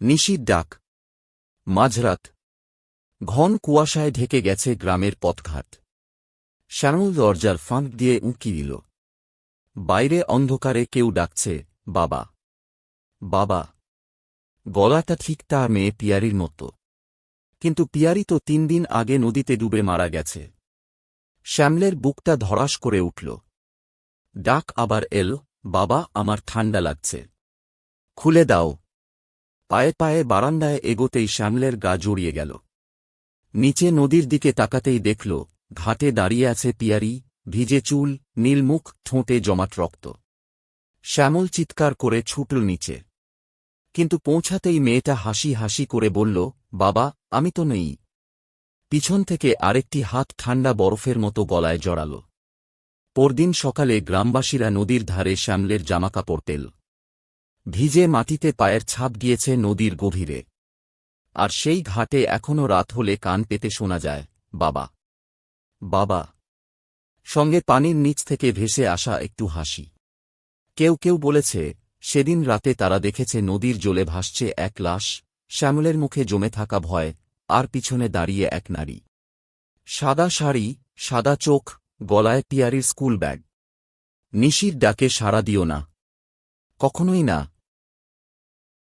নিশির ডাক। মাঝরাত। ঘন কুয়াশায় ঢেকে গেছে গ্রামের পথঘাট। শ্যামল দরজার ফাঁক দিয়ে উঁকি দিল। বাইরে অন্ধকারে কেউ ডাকছে, বাবা, বাবা। গলাটা ঠিক তার মেয়ে পিয়ারির মতো। কিন্তু পিয়ারি তো 3 দিন আগে নদীতে ডুবে মারা গেছে। শ্যামলের বুকটা ধড়াস করে উঠল। ডাক আবার এল, বাবা, আমার ঠান্ডা লাগছে। খুলে দাও। পায়ে পায়ে বারান্দায় এগোতেই শ্যামলের গা জড়িয়ে গেল। নিচে নদীর দিকে তাকাতেই দেখল, ঘাটে দাঁড়িয়ে আছে পিয়ারি, ভিজে চুল, নীল মুখ, ঠোঁটে জমাট রক্ত। শ্যামল চিৎকার করে ছুটল নিচে। কিন্তু পৌঁছাতেই মেয়েটা হাসি হাসি করে বলল, বাবা, আমি তো নেই। পিছন থেকে আরেকটি হাত ঠান্ডা বরফের মতো গলায় জড়াল। পরদিন সকালে গ্রামবাসীরা নদীর ধারে শ্যামলের জামাকাপড় পেল। ভিজে মাটিতে পায়ের ছাপ গিয়েছে নদীর গভীরে। আর সেই ঘাটে এখনো রাত হলে কান পেতে শোনা যায়, বাবা, বাবা। সঙ্গে পানির নিচ থেকে ভেসে আসা একটু হাসি। কেউ কেউ বলেছে, সেদিন রাতে তারা দেখেছে নদীর জলে ভাসছে এক লাশ, শ্যামলের মুখে জমে থাকা ভয়, আর পিছনে দাঁড়িয়ে এক নারী। সাদা শাড়ি, সাদা চোখ, গলায় পিয়ারির স্কুল ব্যাগ। নিশির ডাকে সাড়া দিও না। কখনোই না।